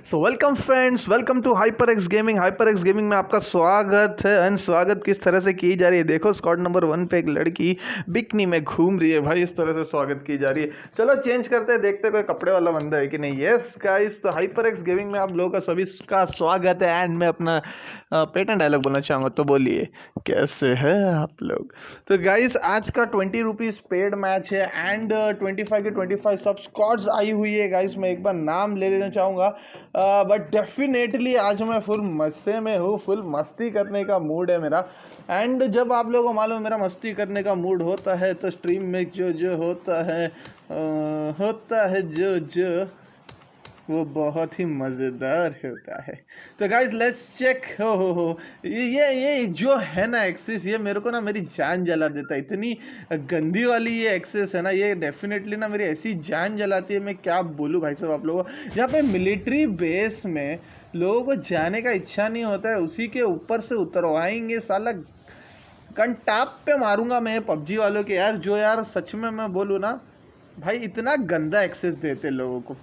So welcome friends, welcome to hyper X gaming में आपका स्वागत है। एंड स्वागत किस तरह से की जा रही है, देखो स्क्वाड नंबर 1 पे एक लड़की बिकनी में घूम रही है भाई, इस तरह से स्वागत की जा रही है। चलो चेंज करते हैं, देखते हैं कोई कपड़े वाला बंदा है कि नहीं। यस गाइस, तो हाइपर एक्स गेमिंग में आप लोगों का सभी का स्वागत है। एंड मैं अपना पेटेंट डायलॉग बोलना चाहूँगा, तो बोलिए कैसे है आप लोग। तो गाइस आज का 20 रुपीज़ पेड मैच है एंड 25 के 25 सब स्क्वाड्स आई हुई है गाइस। मैं एक बार नाम ले लेना चाहूँगा, बट डेफिनेटली आज मैं फुल मस्से में हूँ, फुल मस्ती करने का मूड है मेरा। एंड जब आप लोगों को मालूम है मेरा मस्ती करने का मूड होता है तो स्ट्रीम में जो जो होता है जो वो बहुत ही मज़ेदार होता है। तो गाइज लेट्स चेक। हो ये जो है ना एक्सेस, ये मेरे को ना मेरी जान जला देता है। इतनी गंदी वाली ये एक्सेस है ना, ये डेफिनेटली ना मेरी ऐसी जान जलाती है, मैं क्या बोलूँ भाई साहब आप लोगों को। यहाँ पे मिलिट्री बेस में लोगों को जाने का इच्छा नहीं होता है, उसी के ऊपर से उतरवाएंगे साला। कंटाप पे मारूंगा मैं पबजी वालों के यार, जो यार सच में मैं बोलूँ ना भाई, इतना गंदा एक्सेस देते लोगों को।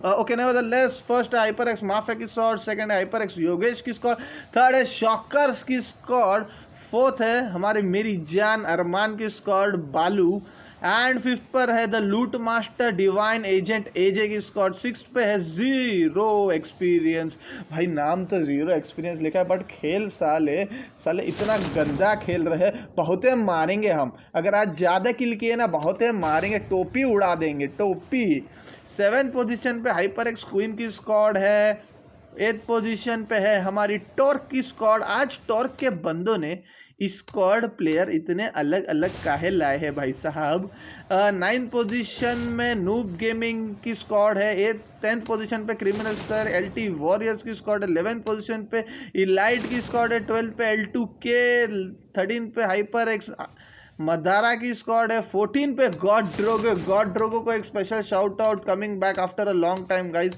ओके नेवरदलेस, फर्स्ट है हाइपर एक्स माफिया की स्क्वाड, सेकंड है हाइपर एक्स योगेश की स्क्वाड, थर्ड है शॉकर्स की स्क्वाड, फोर्थ है हमारे मेरी जान अरमान की स्क्वाड बालू, एंड फिफ्थ पर है the loot master divine agent एजे की स्क्वाड, सिक्स पे है जीरो एक्सपीरियंस। भाई नाम तो जीरो एक्सपीरियंस लिखा है, बट खेल साले साले इतना गंदा खेल रहे, बहुते मारेंगे हम। अगर आज ज़्यादा किल किए ना, बहुते मारेंगे, टोपी उड़ा देंगे टोपी। 7th पोजीशन पे हाइपर एक्स क्वीन की स्क्वाड है। 8th पोजीशन पे है हमारी टॉर्क की स्क्वाड। आज टॉर्क के बंदों ने स्क्वाड प्लेयर इतने अलग अलग काहे लाए हैं भाई साहब। 9th पोजीशन में नूब गेमिंग की स्क्वाड है। 10th पोजीशन पे क्रिमिनल स्टार एलटी वॉरियर्स की स्क्वाड है। 11th पोजीशन पे इलाइट की स्क्वाड है। 12th पे L2K। 13th पे हाइपर एक्स मदारा की स्क्वाड है। 14 पे गॉड ड्रोगो को एक special shout out, coming back after a long time guys.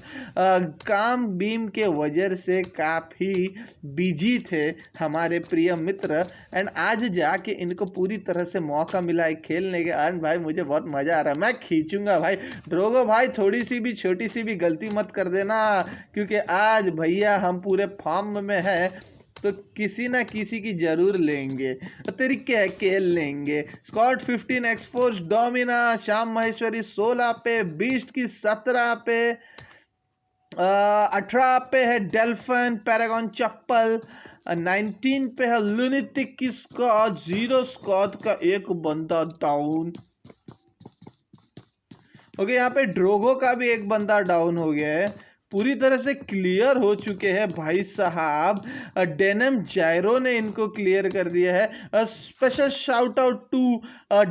काम बीम के वजह से काफ़ी बिजी थे हमारे प्रिय मित्र, एंड आज जाके इनको पूरी तरह से मौका मिला है खेलने के। एंड भाई मुझे बहुत मज़ा आ रहा है, मैं खींचूंगा भाई। ड्रोगो भाई थोड़ी सी भी छोटी सी भी गलती मत कर देना, क्योंकि आज भैया हम पूरे फॉर्म में हैं, तो किसी ना किसी की जरूर लेंगे, तरीके खेल लेंगे। स्कॉट 15 एक्सपोज डोमिना, श्याम महेश्वरी 16 पे, बीस्ट की 17 पे, 18 पे है डेल्फन पैरागॉन चप्पल, 19 पे है लुनिटिक की स्क्वाड। जीरो स्क्वाड का एक बंदा डाउन। ओके यहाँ पे ड्रोगो का भी एक बंदा डाउन हो गया है, पूरी तरह से क्लियर हो चुके हैं भाई साहब। डेनम जायरो ने इनको क्लियर कर दिया है। Special shout out to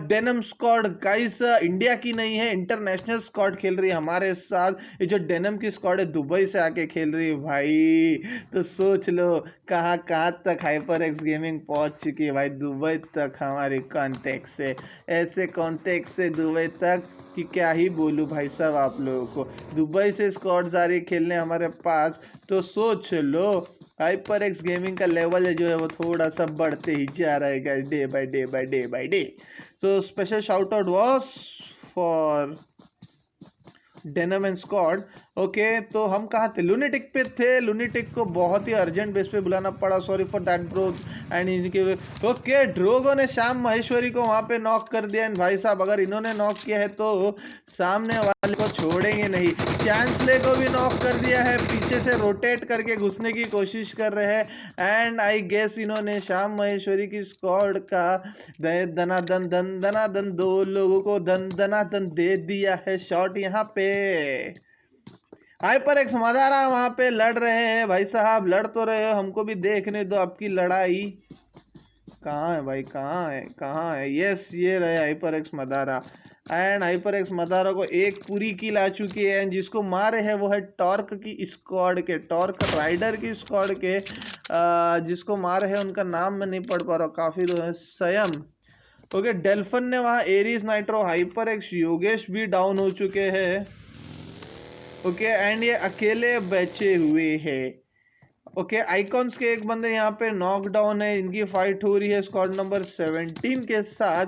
denim squad guys, India की नहीं है, इंटरनेशनल स्क्वाड खेल रही है हमारे साथ। ये जो डेनम की स्क्वाड है दुबई से आके खेल रही है भाई, तो सोच लो कहाँ कहाँ तक हाइपर एक्स गेमिंग पहुंच चुकी है भाई, दुबई तक हमारे कॉन्टेक्ट से, ऐसे कॉन्टेक्ट से दुबई तक कि क्या ही बोलूँ भाई साहब आप लोगों को। दुबई से स्क्वाड आ रही खेलने हमारे पास, तो सोच लो हाइपर एक्स गेमिंग का लेवल जो है वो थोड़ा सा बढ़ते ही जा रहा है day by day by day by day. तो special shout out was for Denim and squad. Okay तो हम कहाँ थे, लुनेटिक पे थे। लुनेटिक को बहुत ही अर्जेंट बेस पे बुलाना पड़ा, sorry for that bro. And इनके ओके ड्रोगो ने श्याम महेश्वरी को वहाँ पे नॉक कर दिया। एंड भाई साहब अगर इन्होंने नॉक किया है तो सामने वाले को छोड़ेंगे नहीं। चांसले को भी नॉक कर दिया है, पीछे से रोटेट करके घुसने की कोशिश कर रहे हैं। एंड आई गेस इन्होंने श्याम महेश्वरी की स्क्वाड का दनादन दो लोगों को दनादन दे दिया है शॉट यहाँ पे। हाइपर एक्स मदारा वहां पे लड़ रहे हैं भाई साहब, लड़ तो रहे हो, हमको भी देखने दो आपकी लड़ाई। कहाँ है भाई, कहाँ है। यस ये रहे hyper x Madara. And hyper x Madara को एक पूरी किल आ चुकी है, एंड जिसको मारे हैं वो है टॉर्क की स्क्वाड के, टॉर्क राइडर की स्क्वाड के। जिसको मारे हैं उनका नाम मैं नहीं पढ़ पा रहा, काफी दो है, स्वयं। ओके डेल्फन ने वहाँ Aries nitro hyper x Yogesh भी डाउन हो चुके हैं। ओके एंड ये अकेले बचे हुए हैं। ओके आइकॉन्स के एक बंदे यहाँ पे नॉकडाउन है, इनकी फाइट हो रही है स्क्वाड नंबर 17 के साथ।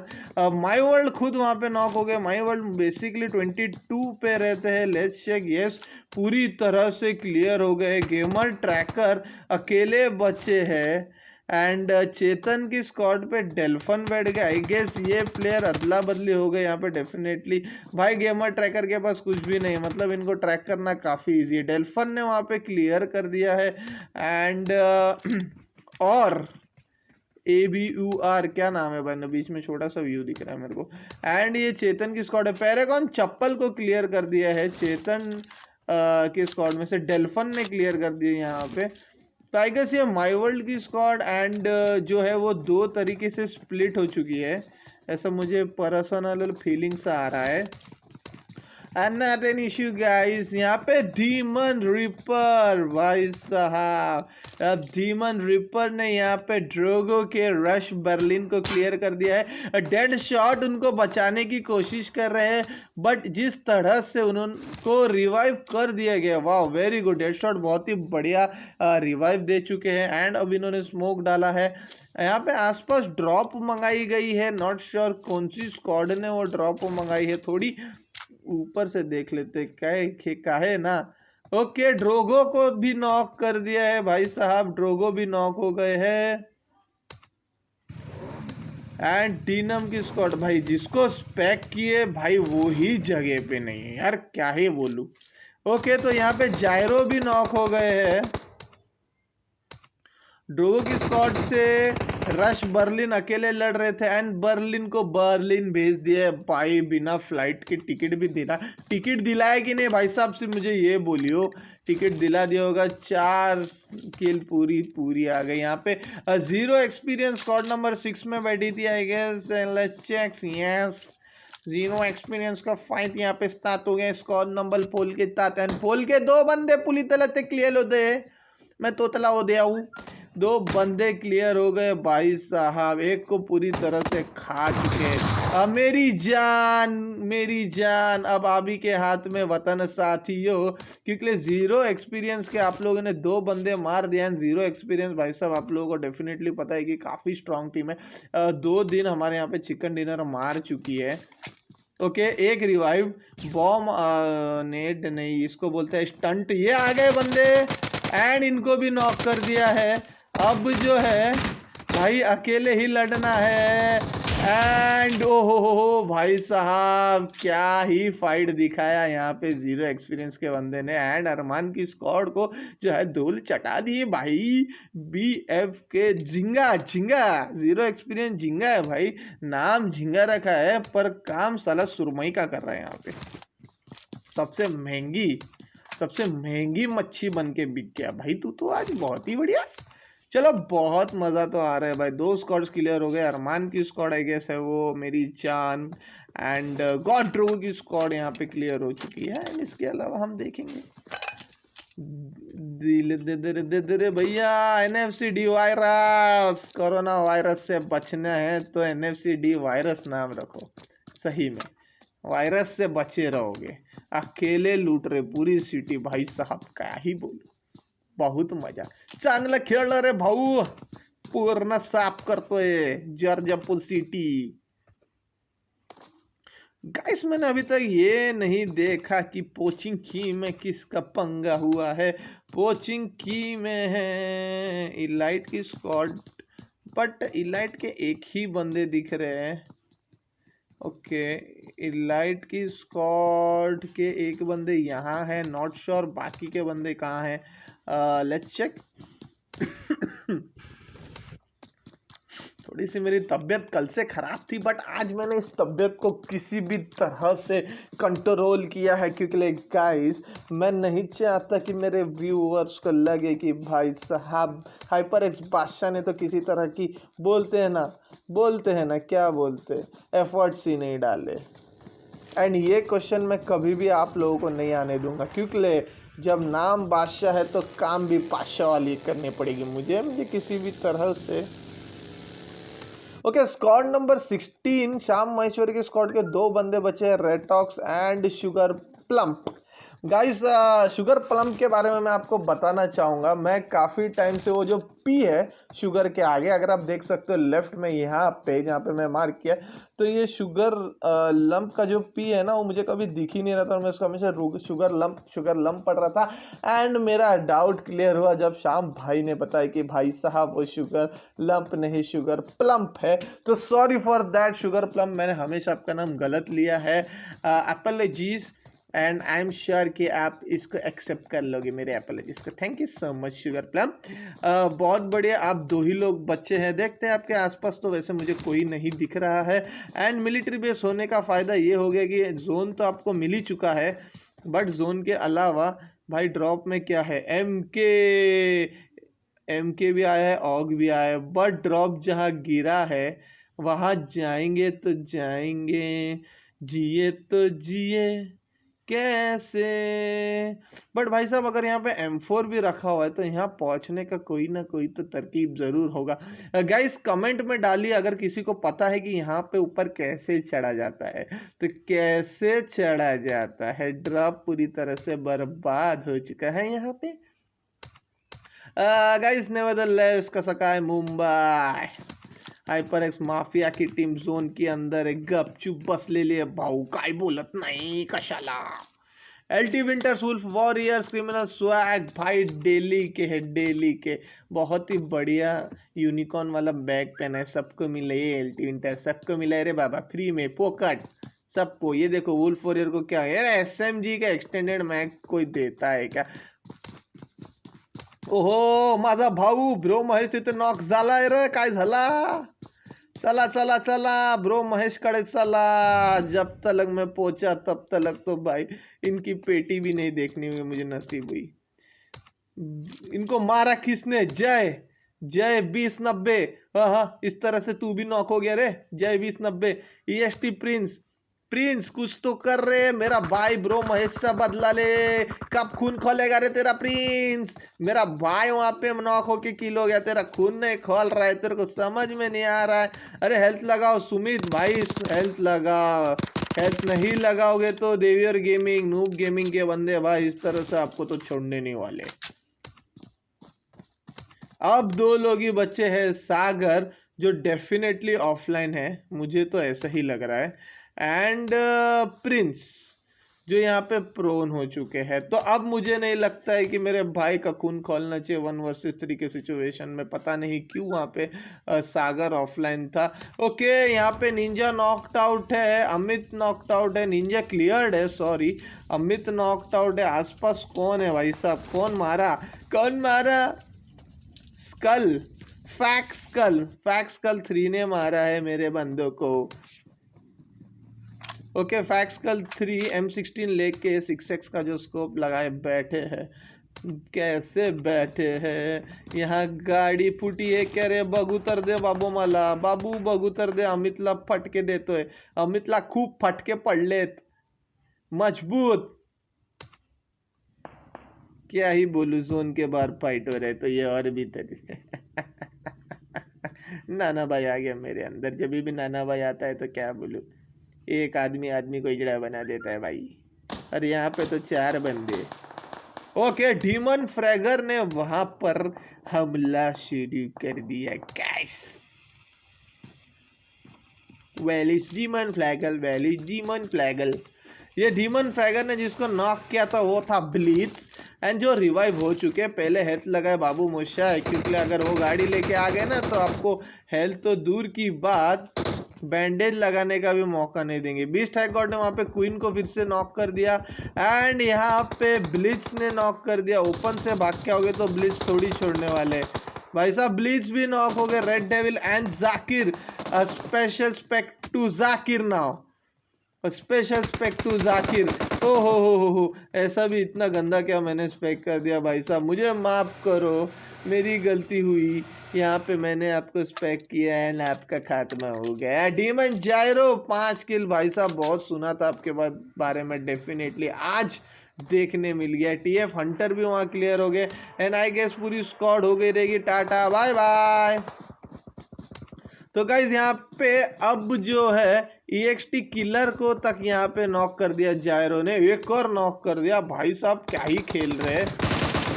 माई वर्ल्ड खुद वहाँ पे नॉक हो गए। माई वर्ल्ड बेसिकली 22 पे रहते हैं। लेट्स चेक, यस पूरी तरह से क्लियर हो गए। गेमर ट्रैकर अकेले बचे हैं एंड चेतन की स्क्वाड पे डेल्फन बैठ गए। आई गेस ये प्लेयर अदला बदली हो गए यहाँ पे डेफिनेटली। भाई गेमर ट्रैकर के पास कुछ भी नहीं, मतलब इनको ट्रैक करना काफ़ी इजी है। डेल्फन ने वहाँ पे क्लियर कर दिया है एंड और ABUR क्या नाम है भाई, बीच में छोटा सा व्यू दिख रहा है मेरे को। एंड ये चेतन की स्क्वाड है। पैरागॉन चप्पल को क्लियर कर दिया है चेतन के स्क्वाड में से। डेल्फन ने क्लियर कर दिया यहाँ पे। तो आई गेस ये माई वर्ल्ड की स्क्वाड एंड जो है वो दो तरीके से स्प्लिट हो चुकी है, ऐसा मुझे पर्सनल फीलिंग सा आ रहा है। And not an issue guys. यहाँ पे डीमन रिपर भाई साहब, अब डीमन रिपर ने यहाँ पे ड्रोगो के रश बर्लिन को क्लियर कर दिया है। डेड शॉट उनको बचाने की कोशिश कर रहे हैं, बट जिस तरह से उनको रिवाइव कर दिया गया, वाह वेरी गुड। डेड शॉट बहुत ही बढ़िया रिवाइव दे चुके हैं एंड अब इन्होंने स्मोक डाला है। यहाँ पे आसपास ड्रॉप मंगाई गई है, नॉट श्योर कौन सी स्क्वाड ने वो ड्रॉप मंगाई है, थोड़ी ऊपर से देख लेते क्या है ना। ओके ड्रोगो को भी नॉक कर दिया है भाई साहब, ड्रोगो भी नॉक हो गए हैं। एंड डीनम की स्क्वाड भाई जिसको स्पेक किए भाई वो ही जगह पे नहीं है यार, क्या ही बोलूं। ओके तो यहाँ पे जायरो भी नॉक हो गए हैं। ड्रोगो की स्क्वाड से रश बर्लिन अकेले लड़ रहे थे एंड बर्लिन को बर्लिन भेज दिया भाई, बिना फ्लाइट के टिकट भी दिला। टिकट दिलाया कि नहीं भाई साहब से मुझे ये बोलियो, टिकट दिला दिया होगा। 4 किल पूरी आ गई यहाँ पे। 0 एक्सपीरियंस स्क्वाड नंबर 6 में बैठी थी I guess. Let's check, yes 0 experience का फाइट यहाँ पे स्टार्ट हो गया स्क्वाड नंबर पोल के साथ एंड पोल के 2 बंदे पूरी तरह से क्लियर होते हैं। मैं तोतला हो गया हूँ। 2 बंदे क्लियर हो गए भाई साहब, एक को पूरी तरह से खा चुके। अब मेरी जान अब आबी के हाथ में वतन साथियों, क्योंकि 0 एक्सपीरियंस के आप लोगों ने 2 बंदे मार दिया। 0 एक्सपीरियंस भाई साहब आप लोगों को डेफिनेटली पता है कि काफ़ी स्ट्रांग टीम है। 2 दिन हमारे यहाँ पे चिकन डिनर मार चुकी है। ओके एक रिवाइव बॉम्ब नेट नहीं, इसको बोलते हैं स्टंट। ये आ गए बंदे एंड इनको भी नॉक कर दिया है। अब जो है भाई अकेले ही लड़ना है एंड हो भाई साहब क्या ही फाइट दिखाया यहाँ पे 0 एक्सपीरियंस के बंदे ने एंड अरमान की स्क्वाड को जो है धूल चटा दी भाई। BF के झिंगा 0 एक्सपीरियंस झिंगा है भाई, नाम झिंगा रखा है पर काम साला सुरमई का कर रहा है यहाँ पे। सबसे महंगी मच्छी बन के बिक गया भाई तू तो आज, बहुत ही बढ़िया। चलो बहुत मज़ा तो आ रहा है भाई। 2 स्क्वाड्स क्लियर हो गए। अरमान की स्क्वाड आई गेस है वो मेरी जान एंड गॉड ड्रोगो की स्क्वाड यहाँ पे क्लियर हो चुकी है एंड इसके अलावा हम देखेंगे दे भैया NFC-D वायरस, कोरोना वायरस से बचना है तो NFC-D वायरस नाम रखो, सही में वायरस से बचे रहोगे। अकेले लूट रहे पूरी सिटी भाई साहब, क्या ही बोलूं, बहुत मजा, चांगलं खेळलं रे भाऊ, पूर्ण साफ करतोय जर्जरपुर सिटी। गाइस मैंने अभी तक ये नहीं देखा कि पोचिंग की में किसका पंगा हुआ है। पोचिंग की में है इलाइट की स्क्वाड, बट इलाइट के एक ही बंदे दिख रहे हैं। ओके इलाइट की स्क्वाड के एक बंदे यहाँ है, नॉट श्योर बाकी के बंदे कहाँ हैं। Let's check. थोड़ी सी मेरी तबीयत कल से ख़राब थी बट आज मैंने इस तबीयत को किसी भी तरह से कंट्रोल किया है, क्योंकि गाइस मैं नहीं चाहता कि मेरे व्यूअर्स को लगे कि भाई साहब HyperX बादशाह ने तो किसी तरह की बोलते हैं ना क्या बोलते एफर्ट्स ही नहीं डाले। एंड ये क्वेश्चन मैं कभी भी आप लोगों को नहीं आने दूंगा, क्योंकि जब नाम बादशाह है तो काम भी बादशाह वाली करनी पड़ेगी मुझे किसी भी तरह से। Okay squad number 16 Shyam Maheshwari के स्क्वाड के 2 बंदे बचे हैं, Retox and sugar plump. Guys sugar plum के बारे में मैं आपको बताना चाहूँगा। मैं काफ़ी टाइम से वो जो पी है शुगर के आगे, अगर आप देख सकते हो लेफ्ट में यहाँ पे जहाँ पे मैं मार्क किया, तो ये शुगर लंप का जो पी है ना वो मुझे कभी दिख ही नहीं रहा था, और मैं उसको हमेशा शुगर लंप पढ़ रहा था। एंड मेरा डाउट क्लियर हुआ जब शाम भाई ने बताया कि भाई साहब वो शुगर लंप नहीं शुगर प्लम्प है। तो sorry for that sugar plum, मैंने हमेशा आपका नाम गलत लिया है। Apologies, and I am sure कि आप इसको एक्सेप्ट कर लोगे मेरे एपोलॉजीज को। Thank you so much sugar plum. बहुत बढ़िया, आप दो ही लोग बच्चे हैं, देखते हैं आपके आसपास तो वैसे मुझे कोई नहीं दिख रहा है। एंड मिलिट्री बेस होने का फ़ायदा ये हो गया कि जोन तो आपको मिल ही चुका है, बट जोन के अलावा भाई ड्रॉप में क्या है, एम के भी आया है, ऑग भी आया है, बट ड्रॉप जहाँ गिरा है वहाँ जाएंगे तो जाएंगे, जिए तो जिए कैसे। बट भाई साहब अगर यहाँ पे M4 भी रखा हुआ है तो यहाँ पहुंचने का कोई ना कोई तो तरकीब जरूर होगा। गाइस कमेंट में डालिए अगर किसी को पता है कि यहाँ पे ऊपर कैसे चढ़ा जाता है, तो कैसे चढ़ा जाता है। ड्रॉप पूरी तरह से बर्बाद हो चुका है यहाँ पे। गाइस नेवरदलेस कसकाय मुंबई हायपरएक्स माफिया की टीम जोन के अंदर एक गपचूप बसलेली आहे। भाऊ काय बोलत नाही कशाला। LT winters wolf warriors criminal swag भाई डेली के है, डेली के बहुत ही बढ़िया यूनिकॉर्न वाला बैग पहना है, सबको मिले ये एलटी विंटर, सबको मिला है रे बाबा फ्री में पोकट सबको। ये देखो वुल्फ वॉरियर को क्या है यार, एसएमजी का एक्सटेंडेड मैग कोई देता है क्या। ओहो माझा भाऊ ब्रो महेश तिथे नॉक झालाय रे, काय झाला। चला चला चला ब्रो महेश कडे चला, जब तक मैं पहुंचा तब तक तो भाई इनकी पेटी भी नहीं देखनी हुई मुझे नसीब हुई। इनको मारा किसने, जय जय 2090। हाँ हाँ इस तरह से तू भी नॉक हो गया रे, जय 2090। EST प्रिंस, प्रिंस कुछ तो कर रहे मेरा भाई ब्रो महेश से बदला ले, कब खून खोलेगा रे तेरा प्रिंस। मेरा भाई वहां पे नॉक होके किल हो गया, तेरा खून नहीं खोल रहा है, तेरे को समझ में नहीं आ रहा है। अरे हेल्थ लगाओ सुमित भाई, हेल्थ लगाओ, हेल्थ नहीं लगाओगे तो देवियर गेमिंग नूब गेमिंग के बंदे भाई इस तरह से आपको तो छोड़ने नहीं वाले। अब दो लोग ही बच्चे हैं, सागर जो डेफिनेटली ऑफलाइन है मुझे तो ऐसा ही लग रहा है, एंड प्रिंस जो यहाँ पे प्रोन हो चुके हैं। तो अब मुझे नहीं लगता है कि मेरे भाई का खून खोलना चाहिए 1 वर्सेस 3 के सिचुएशन में। पता नहीं क्यों वहाँ पे सागर ऑफलाइन था। ओके यहाँ पे निंजा नॉकड आउट है, अमित नॉकड आउट है, निंजा क्लियर्ड है, सॉरी अमित नॉकड आउट है। आसपास कौन है भाई साहब, कौन मारा, कौन मारा। स्कल, फैक्स कल 3 ने मारा है मेरे बंदों को। ओके फैक्स कल 3 M16 लेके 6x का जो स्कोप लगाए बैठे हैं, कैसे बैठे हैं। यहाँ गाड़ी फूटी है, कह रहे बगुतर दे बाबू मला, बाबू बगुतर दे, अमितला फटके देतोय, अमितला खूप फटके पडलेत मजबूत। क्या ही बोलूं, जोन के बाहर फाइट हो रहे तो ये और भी तरीके नाना भाई आ गया मेरे अंदर, जब भी नाना भाई आता है तो क्या बोलूं, एक आदमी को इजड़ा बना देता है भाई। और यहाँ पे तो 4 बंदे। ओके डीमन फ्रैगर ने वहां पर हमला शुरू कर दिया गाइस। वेलिस डीमन फ्लैगल, वेलिस डीमन फ्लैगल। ये डीमन फ्रैगर ने जिसको नॉक किया था वो था ब्लीच, एंड जो रिवाइव हो चुके पहले हेल्थ लगाए बाबू मोशा है, क्योंकि अगर वो गाड़ी लेके आ गए ना तो आपको हेल्थ तो दूर की बात बैंडेज लगाने का भी मौका नहीं देंगे। बीस्ट हैक गॉड ने वहाँ पे क्वीन को फिर से नॉक कर दिया, एंड यहाँ पे ब्लिच ने नॉक कर दिया। ओपन से भाग के आओगे तो ब्लिच थोड़ी छोड़ने वाले भाई साहब, ब्लिच भी नॉक हो गए। Red devil and Zakir, special respect to Zakir now, special spec to Zakir. ओ हो, ऐसा भी इतना गंदा क्या मैंने स्पेक कर दिया भाई साहब, मुझे माफ़ करो, मेरी गलती हुई। यहाँ पे मैंने आपको स्पेक किया एंड आपका खात्मा हो गया। डीमन जायरो 5 किल भाई साहब, बहुत सुना था आपके बारे में, डेफिनेटली आज देखने मिल गया। TF हंटर भी वहाँ क्लियर हो गए, एंड आई गेस पूरी स्क्वाड हो गई रहेगी। Tata bye bye. तो गाइज यहाँ पे अब जो है EXT किलर को तक यहाँ पे नॉक कर दिया जायरो ने, एक और नॉक कर दिया। भाई साहब क्या ही खेल रहे हैं,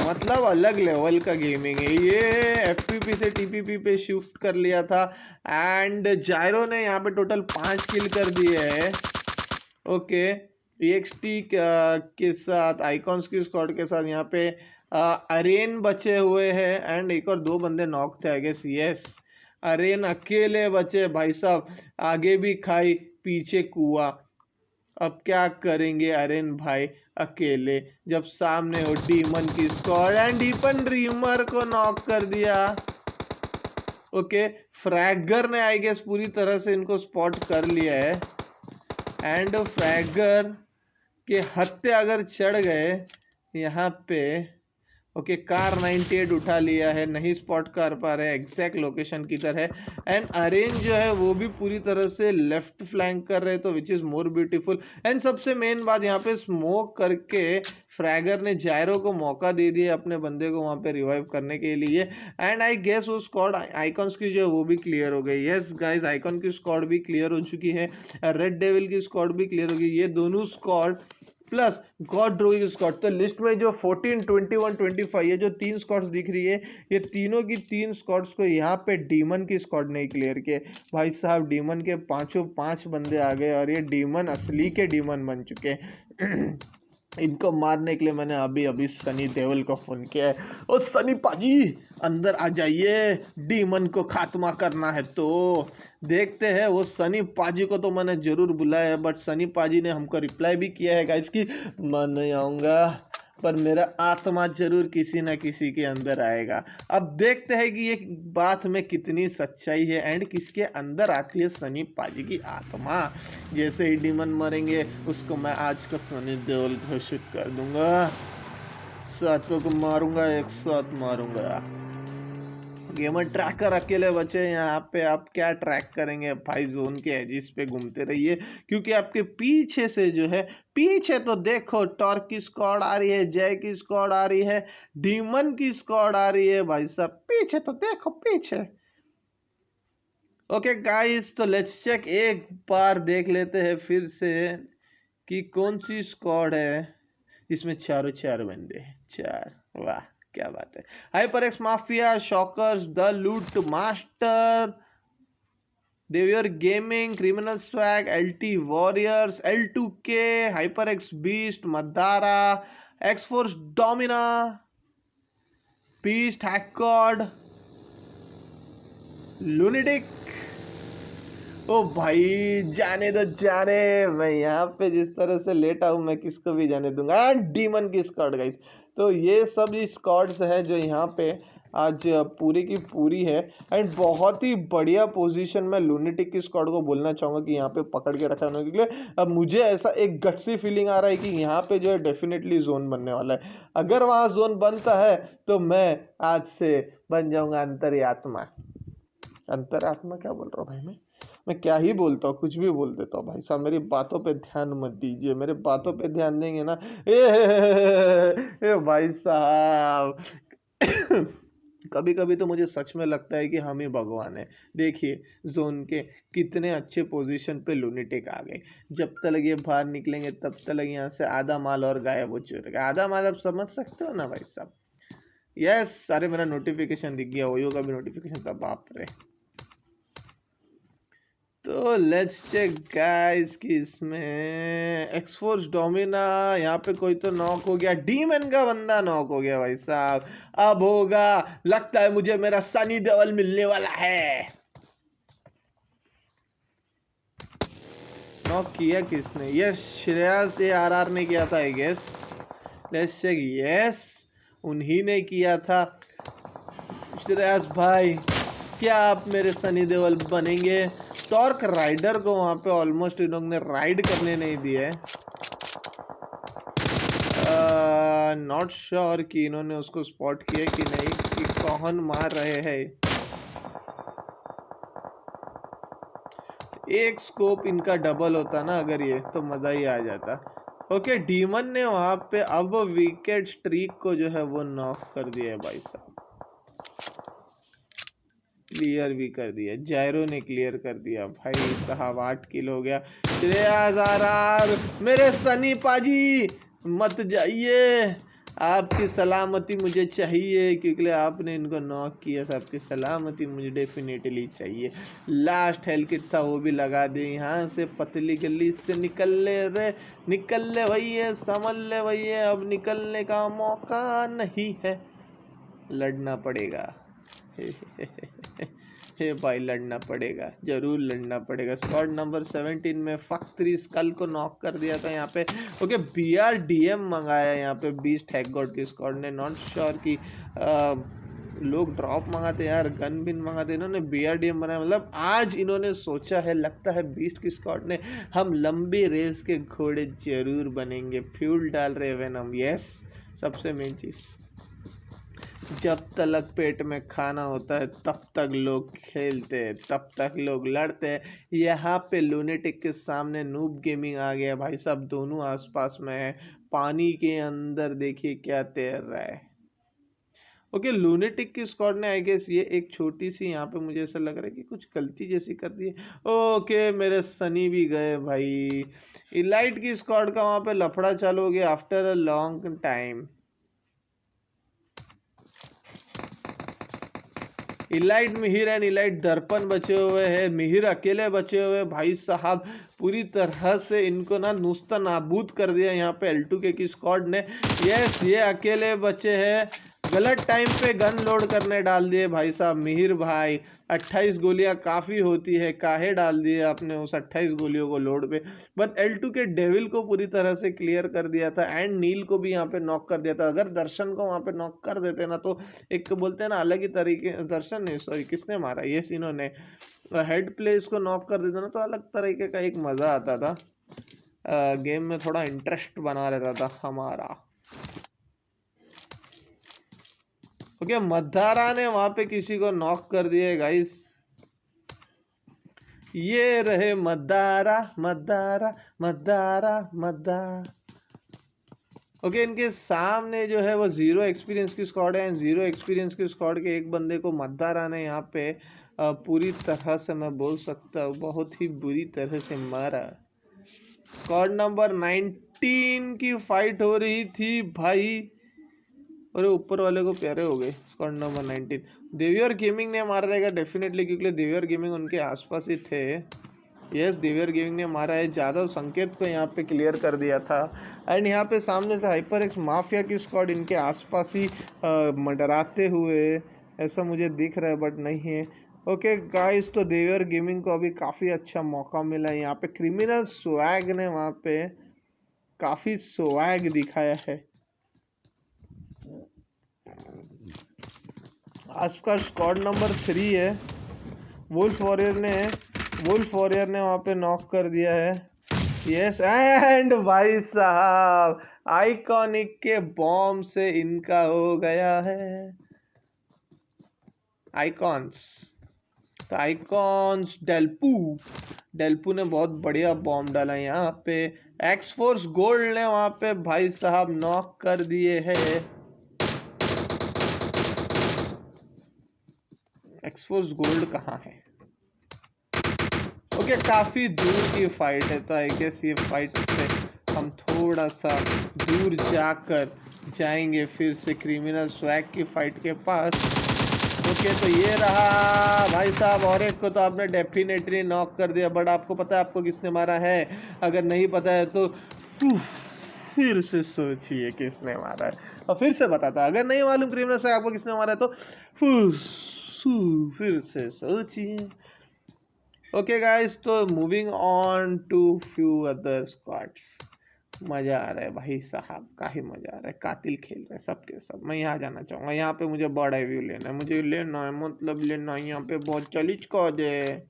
मतलब अलग लेवल का गेमिंग है ये। FPP से TPP पे शिफ्ट कर लिया था एंड जायरो ने यहाँ पे टोटल 5 किल कर दिए हैं। ओके, EXT के साथ आइकॉन्स की स्क्वाड के साथ यहाँ पे अरेन बचे हुए हैं एंड एक और 2 बंदे नॉक थे आई गेस। यस, अरेन अकेले बचे भाई साहब, आगे भी खाई पीछे कुआ। अब क्या करेंगे अरेन भाई अकेले, जब सामने हो डीमन की स्क्वाड एंड डीपन ड्रीमर को नॉक कर दिया। ओके, फ्रैगर ने आई गेस पूरी तरह से इनको स्पॉट कर लिया है एंड फ्रैगर के हत्ते अगर चढ़ गए यहाँ पे। ओके, कार 98 उठा लिया है, नहीं स्पॉट कर पा रहे एग्जैक्ट लोकेशन किधर है एंड अरेंज जो है वो भी पूरी तरह से लेफ्ट फ्लैंक कर रहे, तो which is more beautiful. And सबसे मेन बात यहाँ पे स्मोक करके फ्रैगर ने जायरो को मौका दे दिया अपने बंदे को वहाँ पे रिवाइव करने के लिए एंड आई गेस वो स्क्वाड आइकॉन्स की जो है वो भी क्लियर हो गई। यस गाइस, आइकॉन की स्क्वाड भी क्लियर हो चुकी है, रेड डेविल की स्क्वाड भी क्लियर हो गई। ये दोनों squad plus God drawing squad, तो लिस्ट में जो 14, 21, 25 ये जो 3 स्क्वाड्स दिख रही है, ये तीनों की 3 स्क्वाड्स को यहाँ पे डीमन की स्क्वाड नहीं क्लियर किए। भाई साहब डीमन के 5 बंदे आ गए और ये डीमन असली के डीमन बन चुके हैं। इनको मारने के लिए मैंने अभी अभी सनी देओल को फोन किया है। ओ सनी पाजी अंदर आ जाइए, डीमन को खात्मा करना है। तो देखते हैं, वो सनी पाजी को तो मैंने जरूर बुलाया है, बट सनी पाजी ने हमको रिप्लाई भी किया है गाइस कि मैं नहीं आऊँगा, पर मेरा आत्मा जरूर किसी ना किसी के अंदर आएगा। अब देखते हैं कि ये बात में कितनी सच्चाई है एंड किसके अंदर आती है सनी पाजी की आत्मा। जैसे ही डीमन मरेंगे उसको मैं आज का सनी देओल घोषित कर दूंगा, 7 को मारूंगा, 107 मारूंगा। गेमर ट्रैकर अकेले बचे यहाँ पे, आप क्या ट्रैक करेंगे भाई, जोन के एजिस पे घूमते रहिए, क्योंकि आपके पीछे से जो है, पीछे तो देखो टॉर्क की स्क्वाड आ रही है, जय की स्क्वाड आ रही है, डीमन की स्क्वाड आ रही है। भाई साहब पीछे तो देखो पीछे। ओके गाइस, तो लेट्स चेक, एक बार देख लेते हैं फिर से कि कौन सी स्क्वाड है जिसमें चारों 4 बंदे हैं। 4, वाह क्या बात है। HyperX mafia, shockers, the loot master, देवियर gaming, criminal swag, LT warriors, L2K, HyperX beast, Madara, Xforce Domina, beast, हैकॉर्ड, लूनिटिक। ओ भाई जाने दो जाने, मैं यहाँ पे जिस तरह से लेटा हूँ मैं किसको भी जाने दूंगा। डीमन की स्क्वाड गाइस, तो ये सब स्क्वाड्स है जो यहाँ पे आज पूरी की पूरी है एंड बहुत ही बढ़िया पोजीशन में लूनिटिक की स्क्वाड को बोलना चाहूँगा कि यहाँ पे पकड़ के रखा होने के लिए। अब मुझे ऐसा एक गट्सी फीलिंग आ रहा है कि यहाँ पे जो है डेफिनेटली जोन बनने वाला है। अगर वहाँ जोन बनता है तो मैं आज से बन जाऊँगा अंतरात्मा। अंतरात्मा क्या बोल रहा हूँ भाई, मैं क्या ही बोलता हूँ, कुछ भी बोल देता हूँ भाई साहब। मेरी बातों पे ध्यान मत दीजिए, मेरे बातों पे ध्यान देंगे ना ए भाई साहब। कभी कभी तो मुझे सच में लगता है कि हम ही भगवान है। देखिए जोन के कितने अच्छे पोजीशन पे लूनिटिक आ गए, जब तक ये बाहर निकलेंगे तब तक यहाँ से आधा माल और गायब हो चुका। आधा माल आप समझ सकते हो ना भाई साहब। यस, अरे मेरा नोटिफिकेशन दिख गया, ओयो का भी नोटिफिकेशन था, बाप रे। तो लेट्स चेक गाइस कि इसमें एक्सफोर्स डोमिना, यहाँ पे कोई तो नॉक हो गया, डीमन का बंदा नॉक हो गया भाई साहब। अब होगा, लगता है मुझे मेरा सनी देओल मिलने वाला है। नॉक किया किसने? यस, श्रेयस ARR ने किया था I guess. Let's check, yes उन्हीं ने किया था। श्रेयस भाई क्या आप मेरे सनी देओल बनेंगे? टॉर्क राइडर को वहां पे ऑलमोस्ट इन लोगों ने राइड करने नहीं दिया है। नॉट श्योर कि इन्होंने उसको स्पॉट किया कि नहीं, कि कौन मार रहे हैं। एक स्कोप इनका डबल होता ना अगर ये, तो मजा ही आ जाता। ओके, डीमन ने वहां पे अब विकेट स्ट्रीक को जो है वो नॉक कर दिया है भाई साहब। क्लियर भी कर दिया, जायरो ने क्लियर कर दिया भाई साहब। 8 किल हो गया। श्रेयस आर मेरे सनी पाजी मत जाइए, आपकी सलामती मुझे चाहिए, क्योंकि आपने इनको नॉक किया, आपकी सलामती मुझे डेफिनेटली चाहिए। लास्ट हेल्थ कितना वो भी लगा दे। यहाँ से पतली गली से निकल ले रे, निकल ले भैया, समझ ले भैया, अब निकलने का मौका नहीं है, लड़ना पड़ेगा। हे भाई लड़ना पड़ेगा, जरूर लड़ना पड़ेगा। स्क्वाड नंबर 17 में फख्री स्कल को नॉक कर दिया था यहाँ पे। ओके BRDM मंगाया यहाँ पे 20 टैग गॉड की स्क्वाड ने। नॉट श्योर कि लोग ड्रॉप मंगाते यार, गन बिन मंगाते, इन्होंने BRDM बनाया। मतलब आज इन्होंने सोचा है, लगता है बीस्ट की स्क्वाड ने, हम लंबी रेस के घोड़े जरूर बनेंगे। फ्यूल डाल रहे वेनम, यस सबसे मेन चीज़। जब तक पेट में खाना होता है तब तक लोग खेलते हैं, तब तक लोग लड़ते हैं। यहाँ पे लूनेटिक के सामने नूब गेमिंग आ गया भाई साहब, दोनों आसपास में है। पानी के अंदर देखिए क्या तैर रहा है। ओके लूनेटिक की स्क्वाड ने आई गेस ये एक छोटी सी, यहाँ पे मुझे ऐसा लग रहा है कि कुछ गलती जैसी कर दी है। ओके मेरे सनी भी गए भाई। इलाइट की स्क्वाड का वहाँ पे लफड़ा चालू हो गया after a long time. Elite Mihir and elite दर्पण बचे हुए हैं, मिहिर अकेले बचे हुए भाई साहब। पूरी तरह से इनको ना नुस्ता नाबूद कर दिया यहाँ पे L2K की स्क्वाड ने। यस ये अकेले बचे हैं, गलत टाइम पे गन लोड करने डाल दिए भाई साहब मिहिर भाई। 28 गोलियां काफ़ी होती है, काहे डाल दिए आपने उस 28 गोलियों को लोड पे। बट L2K डेविल को पूरी तरह से क्लियर कर दिया था एंड नील को भी यहाँ पे नॉक कर दिया था। अगर दर्शन को वहाँ पे नॉक कर देते ना तो एक बोलते हैं ना अलग ही तरीके, दर्शन नहीं सॉरी किसने मारा, ये इन्होंने हेड प्लेस को नॉक कर देता ना तो अलग तरीके का एक मज़ा आता था। गेम में थोड़ा इंटरेस्ट बना रहता था हमारा। ओके मद्दारा ने वहां पे किसी को नॉक कर दिया गाइस। ये रहे मद्दारा मद्दारा मद्दारा मद्दारा। ओके इनके सामने जो है वो 0 एक्सपीरियंस की स्क्वाड है। 0 एक्सपीरियंस की स्क्वाड के एक बंदे को मद्दारा ने यहाँ पे पूरी तरह से मैं बोल सकता हूँ बहुत ही बुरी तरह से मारा। स्क्वाड नंबर 19 की फाइट हो रही थी भाई। अरे ऊपर वाले को प्यारे हो गए। स्क्वाड नंबर 19 देवियर गेमिंग ने मारा रहेगा डेफिनेटली, क्योंकि देवियर गेमिंग उनके आसपास ही थे। यस देवियर गेमिंग ने मारा है। जादव संकेत को यहाँ पे क्लियर कर दिया था एंड यहाँ पे सामने से हाइपर एक्स माफिया की स्क्वाड इनके आसपास ही मंडराते हुए ऐसा मुझे दिख रहा है, बट नहीं है। ओके गाइस तो देवियर गेमिंग को अभी काफ़ी अच्छा मौका मिला है। यहाँ पे क्रिमिनल स्वैग ने वहाँ पे काफ़ी स्वैग दिखाया है। आपका स्क्वाड नंबर 3 है। वुल्फ वॉरियर ने वहाँ पे नॉक कर दिया है। यस एंड भाई साहब आइकॉनिक के बॉम्ब से इनका हो गया है आइकॉन्स। तो आइकॉन्स डेल्पू ने बहुत बढ़िया बॉम्ब डाला यहाँ पे। एक्स फोर्स गोल्ड ने वहाँ पे भाई साहब नॉक कर दिए है। एक्सपोज गोल्ड कहाँ है? ओके काफ़ी दूर की फाइट है तो आई गेस ये फाइट से हम थोड़ा सा दूर जाकर जाएंगे फिर से क्रिमिनल स्वैग की फाइट के पास। ओके तो ये रहा भाई साहब, और एक को तो आपने डेफिनेटली नॉक कर दिया, बट आपको पता है आपको किसने मारा है? अगर नहीं पता है तो फिर से सोचिए किसने मारा है और फिर से बताता। अगर नहीं मालूम क्रिमिनल स्वैग आपको किसने मारा है तो फिर से सोचिए। ओके गाइस तो moving on to few other squads. मज़ा आ रहा है भाई साहब, काफ़ी मज़ा आ रहा है। कातिल खेल रहे हैं सबके सब। मैं यहाँ जाना चाहूँगा, यहाँ पे मुझे बड़ा व्यू लेना है, मुझे लेना है मतलब लेना है। यहाँ पे बहुत चलिच कौद है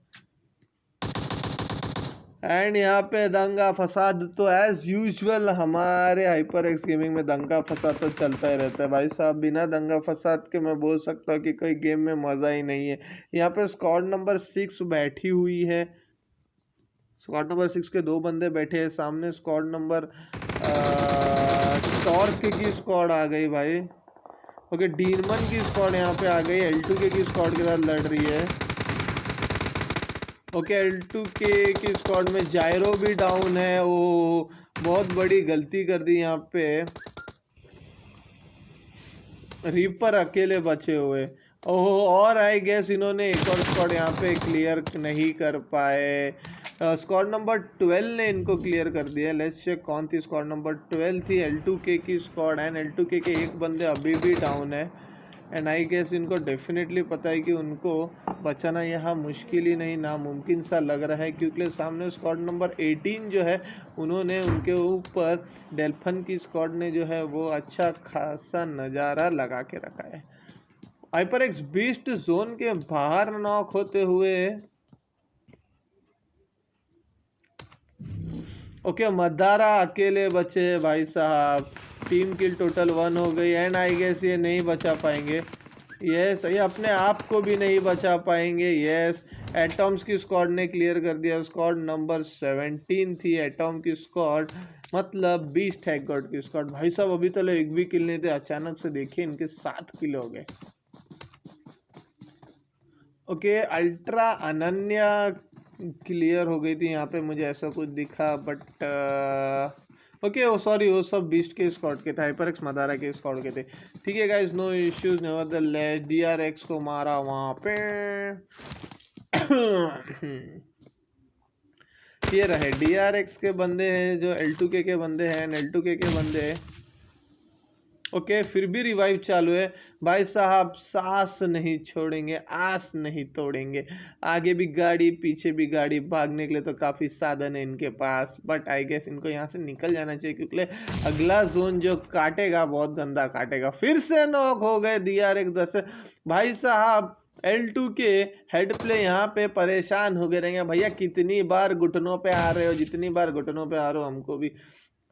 एंड यहाँ पे दंगा फसाद तो एज यूजुअल हमारे हाइपर एक्स गेमिंग में दंगा फसाद तो चलता ही रहता है भाई साहब। बिना दंगा फसाद के मैं बोल सकता हूँ कि कोई गेम में मज़ा ही नहीं है। यहाँ पे स्क्वाड नंबर 6 बैठी हुई है। स्क्वाड नंबर 6 के 2 बंदे बैठे हैं सामने। स्क्वाड नंबर टॉर्क की स्क्वाड आ गई भाई। ओके, डीमन की स्क्वाड यहाँ पे आ गई, L2K की स्क्वाड के साथ लड़ रही है। ओके, L2K की स्क्वाड में जायरो भी डाउन है। ओ, बहुत बड़ी गलती कर दी यहाँ पे, रीपर अकेले बचे हुए। ओहो, और आई गेस इन्होंने एक और स्क्वाड यहाँ पे क्लियर नहीं कर पाए। स्क्वाड नंबर 12 ने इनको क्लियर कर दिया। लेट्स चेक कौन थी स्क्वाड नंबर 12 थी L2K की स्क्वाड, एंड L2K के एक बंदे अभी भी डाउन है। एंड आई गेस इनको डेफिनेटली पता है कि उनको बचाना यहाँ मुश्किल ही नहीं, नामुमकिन सा लग रहा है, क्योंकि सामने स्क्वाड नंबर 18 जो है उन्होंने उनके ऊपर डेल्फन की स्क्वाड ने जो है वो अच्छा खासा नज़ारा लगा के रखा है। हाइपरएक्स बीस्ट जोन के बाहर नॉक होते हुए। ओके, मदारा अकेले बचे भाई साहब, टीम किल टोटल 1 हो गई, एंड आई गेस ये नहीं बचा पाएंगे। यस, ये अपने आप को भी नहीं बचा पाएंगे। यस, एटॉम्स की स्क्वाड ने क्लियर कर दिया। स्क्वाड नंबर 17 थी एटॉम की स्क्वाड, मतलब बीस्ट हैक गॉड की स्क्वाड। भाई साहब अभी तो एक भी किल नहीं थे, अचानक से देखिए इनके 7 किल हो गए। ओके, अल्ट्रा अनन्या क्लियर हो गई थी यहाँ पे, मुझे ऐसा कुछ दिखा, बट ओके, वो सॉरी, वो सब बीस्ट के स्क्वाड के थे, हाइपरएक्स मदारा के स्क्वाड के थे। ठीक है guys, no issues, nevertheless DRX को मारा वहाँ पे। ये रहे DRX के बंदे हैं जो L2K के बंदे हैं, L2K के बंदे हैं। ओके, फिर भी रिवाइव चालू है भाई साहब, सांस नहीं छोड़ेंगे, आस नहीं तोड़ेंगे। आगे भी गाड़ी, पीछे भी गाड़ी, भागने के लिए तो काफ़ी साधन है इनके पास, बट आई गेस इनको यहाँ से निकल जाना चाहिए, क्योंकि अगला जोन जो काटेगा बहुत गंदा काटेगा। फिर से नॉक हो गए DRX 10 भाई साहब। L2K हेड प्ले यहाँ पे परेशान हो गए रहेंगे। भैया कितनी बार घुटनों पे आ रहे हो, जितनी बार घुटनों पे आ रहे हो हमको भी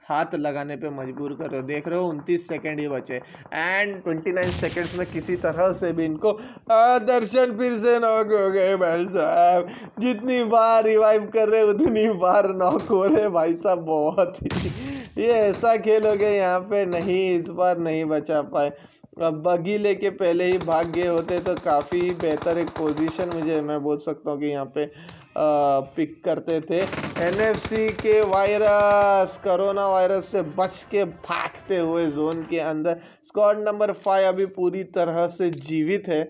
हाथ लगाने पे मजबूर कर रहे हो। देख रहे हो 29 सेकेंड ही बचे, एंड 29 सेकेंड्स में किसी तरह से भी इनको दर्शन फिर से नॉक हो गए भाई साहब। जितनी बार रिवाइव कर रहे उतनी बार नॉक हो रहे भाई साहब, बहुत ही ये ऐसा खेल हो गया यहाँ पे, नहीं इस बार नहीं बचा पाए। अब बगी लेके पहले ही भाग गए होते तो काफ़ी बेहतर एक पोजीशन मुझे मैं बोल सकता हूँ कि यहाँ पे पिक करते थे। NFC के वायरस, कोरोना वायरस से बच के भागते हुए जोन के अंदर स्क्वाड नंबर 5 अभी पूरी तरह से जीवित है।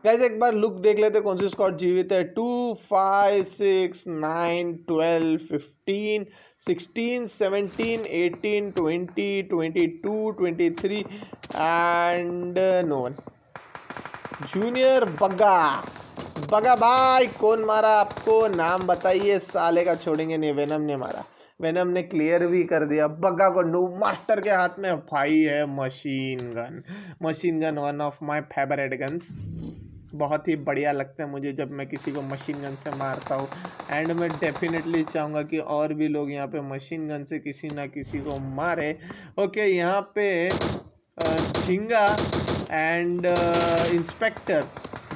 गाइस एक बार लुक देख लेते कौन सी स्क्वाड जीवित है। 2 5 6 9 12 15 16 17 18 20 22 23 and no one. Junior Bagga, Bagga भाई कौन मारा आपको, नाम बताइए, साले का छोड़ेंगे नहीं। वेनम ने मारा, वेनम ने क्लियर भी कर दिया बग्गा को। नूब मास्टर के हाथ में भाई है machine gun. Machine gun one of my favourite guns, बहुत ही बढ़िया लगता है मुझे जब मैं किसी को मशीन गन से मारता हूँ। एंड मैं डेफिनेटली चाहूँगा कि और भी लोग यहाँ पे मशीन गन से किसी ना किसी को मारे। ओके, यहाँ पे झिंगा एंड इंस्पेक्टर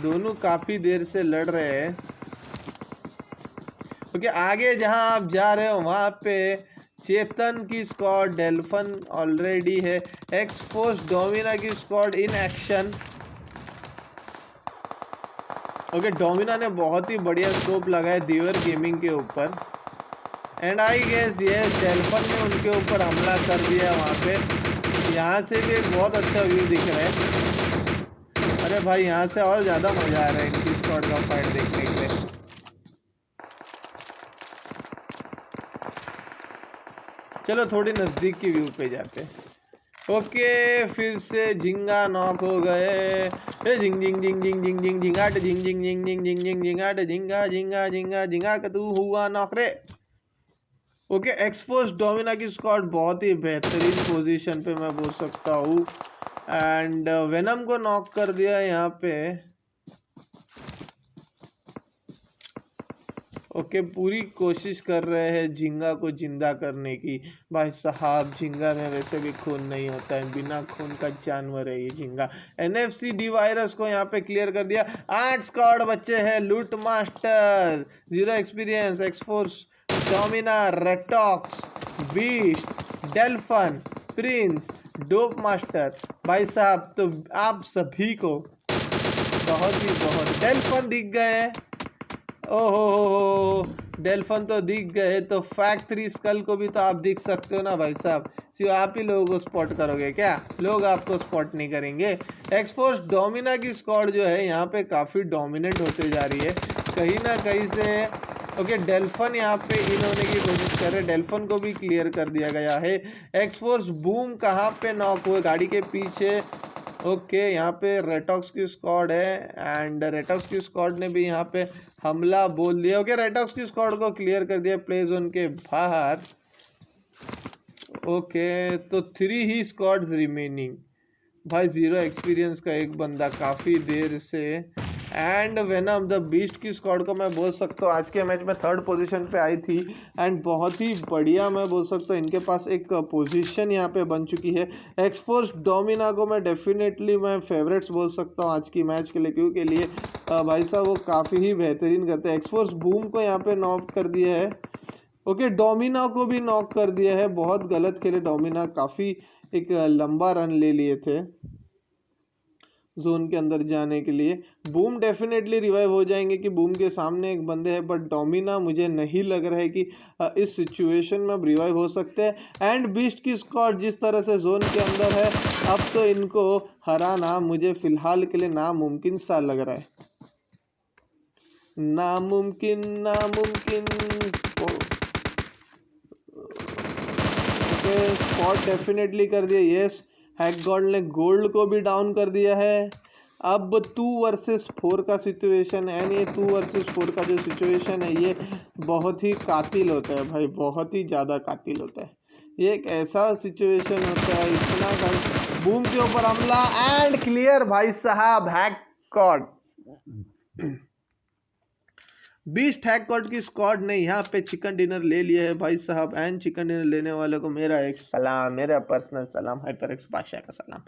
दोनों काफ़ी देर से लड़ रहे हैं। ओके, आगे जहाँ आप जा रहे हो वहाँ पे चेतन की स्क्वाड, डेल्फन ऑलरेडी है, एक्सपोज डोमिना की squad in action. Okay, Domina ने बहुत ही बढ़िया स्कोप लगाया दीवर गेमिंग के ऊपर, एंड आई गेस ये डेल्फन ने उनके ऊपर हमला कर दिया वहाँ पे। यहाँ से भी एक बहुत अच्छा व्यू दिख रहा है। अरे भाई यहाँ से और ज़्यादा मज़ा आ रहा है इनकी स्क्वाड का फाइट देखने के लिए। चलो थोड़ी नज़दीक की व्यू पे जाते हैं। ओके, फिर से झिंगा नॉक हो गए। झिंग झिंग झिंग झिंग झिंग झिंग झिंगाट झिंग झिंग झिंग झिंग झिंग झिंग झिंगाट झिंगा झिंगा झिंगा झिंगा कतू हुआ नॉक रे। ओके, एक्सपोज डोमिना की स्क्वाड बहुत ही बेहतरीन पोजीशन पे मैं बोल सकता हूँ, एंड वेनम को नॉक कर दिया यहाँ पे। ओके, पूरी कोशिश कर रहे हैं झिंगा को जिंदा करने की। भाई साहब झिंगा में वैसे भी खून नहीं होता है, बिना खून का जानवर है ये झिंगा। NFC डी वायरस को यहाँ पे क्लियर कर दिया। 8 स्क्वाड बच्चे हैं, loot master 0 experience, Xforce Domina, Retox, beast, डेल्फन, प्रिंस, डोप मास्टर भाई साहब, तो आप सभी को बहुत डेल्फन दिख गए। ओहो, डेल्फन तो दिख गए, तो फैक्ट 3 स्कल को भी तो आप दिख सकते हो ना भाई साहब। सिर्फ आप ही लोगों को स्पॉट करोगे क्या? लोग आपको स्पॉट नहीं करेंगे। एक्सफोर्स डोमिना की स्क्वाड जो है यहाँ पे काफ़ी डोमिनेंट होते जा रही है कहीं ना कहीं से। ओके, डेल्फन यहाँ पे इन होने की कोशिश कर रहे हैं, डेल्फन को भी क्लियर कर दिया गया है। एक्सफोर्स बूम कहाँ पे नॉक हुए? गाड़ी के पीछे। ओके, यहाँ पे रेटॉक्स की स्क्वाड है एंड रेटॉक्स की स्क्वाड ने भी यहाँ पे हमला बोल दिया। ओके, रेटॉक्स की स्क्वाड को क्लियर कर दिया प्ले जोन के बाहर। ओके, तो 3 ही स्क्वाड्स रिमेनिंग। भाई 0 एक्सपीरियंस का एक बंदा काफ़ी देर से। एंड वेनम द बीस्ट की स्क्वाड को मैं बोल सकता हूँ आज के मैच में 3rd पोजीशन पे आई थी एंड बहुत ही बढ़िया मैं बोल सकता हूँ इनके पास एक पोजीशन यहाँ पे बन चुकी है। एक्सफोर्स डोमिना को मैं डेफिनेटली मैं फेवरेट्स बोल सकता हूँ आज की मैच के लिए, क्योंकि लिए भाई साहब वो काफ़ी ही बेहतरीन करते हैं। एक्सफोर्स बूम को यहाँ पे नॉक कर दिया है। ओके, डोमिना को भी नॉक कर दिया है। बहुत गलत खेले डोमिना, काफ़ी एक लंबा रन ले लिए थे जोन के अंदर जाने के लिए। बूम डेफिनेटली रिवाइव हो जाएंगे कि बूम के सामने एक बंदे हैं, बट डोमिना मुझे नहीं लग रहा है कि इस सिचुएशन में अब रिवाइव हो सकते हैं। एंड बीस्ट की स्क्वाड जिस तरह से जोन के अंदर है, अब तो इनको हराना मुझे फिलहाल के लिए नामुमकिन सा लग रहा है। नामुमकिन ओके, स्पॉट डेफिनेटली कर दिया। यस, हैक गॉड ने गोल्ड को भी डाउन कर दिया है। अब 2 वर्सेस 4 का सिचुएशन है। ये 2 वर्सेस 4 का जो सिचुएशन है ये बहुत ही कातिल होता है भाई, बहुत ही ज़्यादा कातिल होता है। ये एक ऐसा सिचुएशन होता है, इतना बूम के ऊपर हमला एंड क्लियर भाई साहब। Hack God beast hack God की स्क्वाड ने यहाँ पे चिकन डिनर ले लिया है भाई साहब। एंड चिकन डिनर लेने वाले को मेरा एक सलाम, मेरा पर्सनल सलाम, हाइपरएक्स बादशाह का सलाम।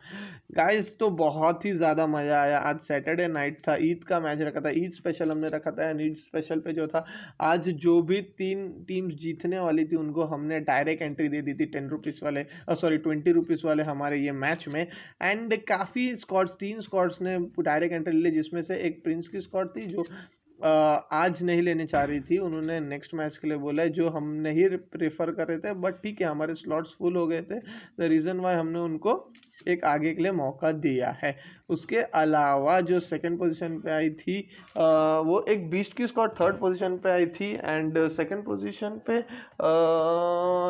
गाइस तो बहुत ही ज़्यादा मज़ा आया। आज सैटरडे नाइट था, ईद का मैच रखा था, ईद स्पेशल हमने रखा था। एंड ईद स्पेशल पे जो था, आज जो भी 3 टीम्स जीतने वाली थी उनको हमने डायरेक्ट एंट्री दे दी थी 10 रुपीज़ वाले, सॉरी 20 रुपीज़ वाले हमारे ये मैच में। एंड काफ़ी स्क्वाड्स, 3 स्क्वाड्स ने डायरेक्ट एंट्री ली, जिसमें से एक प्रिंस की स्क्वाड थी जो आज नहीं लेने चाह रही थी। उन्होंने नेक्स्ट मैच के लिए बोला है, जो हम नहीं प्रेफर कर रहे थे, बट ठीक है हमारे स्लॉट्स फुल हो गए थे, द रीज़न वाई हमने उनको एक आगे के लिए मौका दिया है। उसके अलावा जो 2nd पोजीशन पे आई थी वो एक बीस्ट की स्क्वाड 3rd पोजीशन पे आई थी। एंड 2nd पोजीशन पे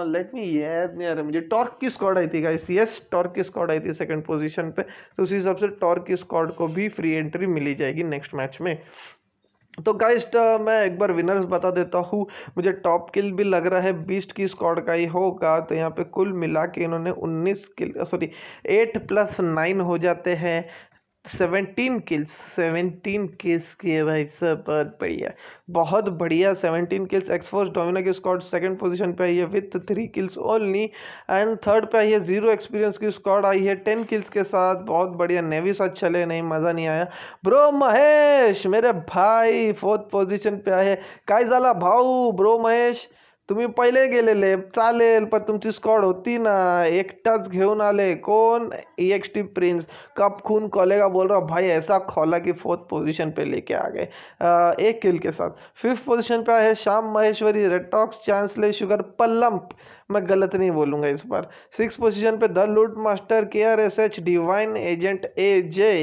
लेट मी याद नहीं आ रहा मुझे, टॉर्क की स्क्वाड आई थी गाइस। यस, टॉर्क की स्क्वाड आई थी 2nd पोजीशन पे। तो उसी हिसाब से टॉर्क की स्क्वाड को भी फ्री एंट्री मिली जाएगी नेक्स्ट मैच में। तो गाइस मैं एक बार विनर्स बता देता हूँ। मुझे टॉप किल भी लग रहा है बीस्ट की स्क्वाड का ही होगा। तो यहाँ पे कुल मिला के इन्होंने 19 किल, सॉरी 8 + 9 हो जाते हैं 17 किल्स किए भाई सब। बहुत बढ़िया, बहुत बढ़िया 17 किल्स। एक्सफोर्स डोमिना की स्क्वाड 2nd पोजीशन पे आई है with 3 kills only. And 3rd पे आई है 0 एक्सपीरियंस की स्क्वाड आई है 10 किल्स के साथ। बहुत बढ़िया। नेवी साथ चले नहीं, मज़ा नहीं आया। ब्रो महेश मेरे भाई 4th पोजीशन पे आए। काय झाला भाऊ? ब्रो महेश तुम्ही पहिले गेलेले चालेल, पण तुमची स्क्वाड होती ना, एकटाच घेऊन आले। कोण? EXT Prince. कब खून खोलेगा बोल रहा भाई, ऐसा खोला कि 4th पोजीशन पे लेके आ गए 1 किल के साथ। 5th पोजीशन पे है श्याम महेश्वरी, रेटॉक्स, चांसले, शुगर, पल्लम, मैं गलत नहीं बोलूँगा इस बार। 6th पोजीशन पे the loot master, KRSH, divine agent AJ,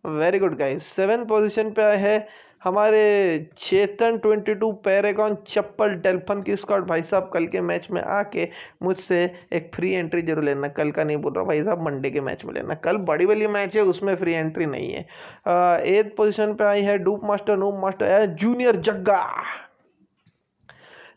very good guys. 7th position पे है हमारे चेतन 22 पैरागॉन चप्पल डेल्फन की स्क्वाड। भाई साहब कल के मैच में आके मुझसे एक फ्री एंट्री जरूर लेना, कल का नहीं बोल रहा भाई साहब, मंडे के मैच में लेना। कल बड़ी वाली मैच है, उसमें फ्री एंट्री नहीं है। 8th पोजीशन पे आई है डूप मास्टर, नूब मास्टर, जूनियर जग्गा।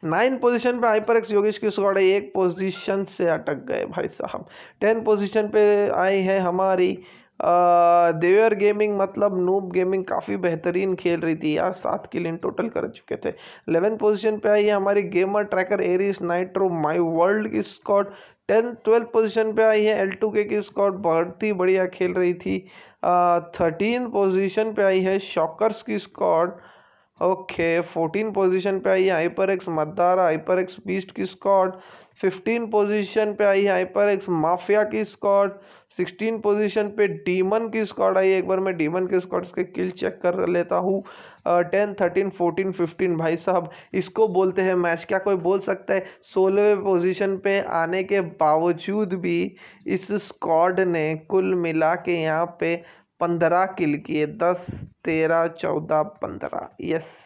9 पोजीशन पे हाइपरएक्स योगेश की स्क्वाड है, 1 पोजीशन से अटक गए भाई साहब। 10 पोजीशन पे आई है हमारी देवर गेमिंग, मतलब नूब गेमिंग, काफ़ी बेहतरीन खेल रही थी यार, 7 किल इन टोटल कर चुके थे। 11th पोजीशन पे आई है हमारी gamer tracker Eris nitro my world की स्क्वाड। 12th पोजीशन पे आई है L2K की स्क्वाड, बहुत ही बढ़िया खेल रही थी। 13 पोजीशन पे आई है शॉकर्स की स्क्वाड। ओके, 14 पोजीशन पे आई है हाइपरएक्स मद्दारा, हाइपरएक्स बीस्ट की स्क्वाड। 15 पोजीशन पे आई है हाइपर एक्स माफिया की स्क्वाड। 16 पोजीशन पे डीमन की स्क्वाड आई है। एक बार मैं डीमन के स्क्वाड के किल चेक कर लेता हूँ। 10, 13, 14, 15 भाई साहब इसको बोलते हैं मैच। क्या कोई बोल सकता है 16वें पोजीशन पे आने के बावजूद भी इस स्क्वाड ने कुल मिला के यहाँ पे 15 किल किए। 10, 13, 14, 15, यस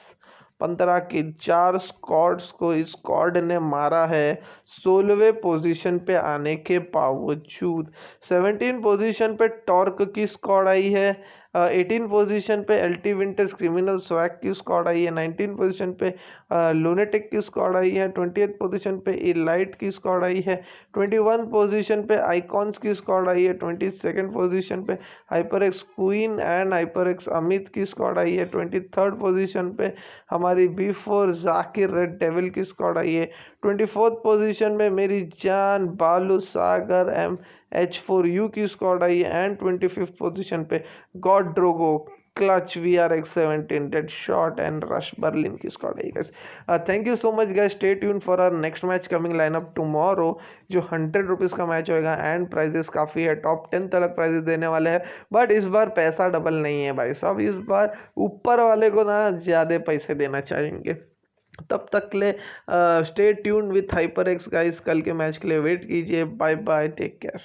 15 किल। 4 स्क्वाड्स को इस स्क्वाड ने मारा है 16वें पोजीशन पे आने के बावजूद। 17 पोजीशन पे टॉर्क की स्क्वाड आई है। 18 पोजीशन पे एल्टी विंटर्स क्रिमिनल स्वैग की स्क्वाड आई है। 19 पोजीशन पे लूनेटिक की स्क्वाड आई है। 20th पोजीशन पे इलाइट की स्क्वाड आई है। 21 पोजीशन पे आइकॉन्स की स्क्वाड आई है। 22nd पोजीशन पे HyperX queen and HyperX Amit की स्क्वाड आई है। 23rd पोजीशन पे हमारी B4 जाकिर रेड डेविल की स्क्वाड आई है। 24th पोजीशन में मेरी जान बालू सागर MH4U की स्क्वाड आई है। एंड 25th पोजीशन पे god Drogo clutch VRX17 dead shot and rush Berlin की स्क्वाड आई guys. Thank you so much guys. Stay tune for our next match coming lineup tomorrow, जो 100 रुपीज़ का match होएगा and prices काफ़ी है। Top 10 तक prices देने वाले हैं, बट इस बार पैसा डबल नहीं है भाई साहब। इस बार ऊपर वाले को ना ज़्यादा पैसे देना चाहेंगे। तब तक के लिए stay tuned with hyper X guys. कल के मैच के लिए वेट कीजिए। Bye bye, take care.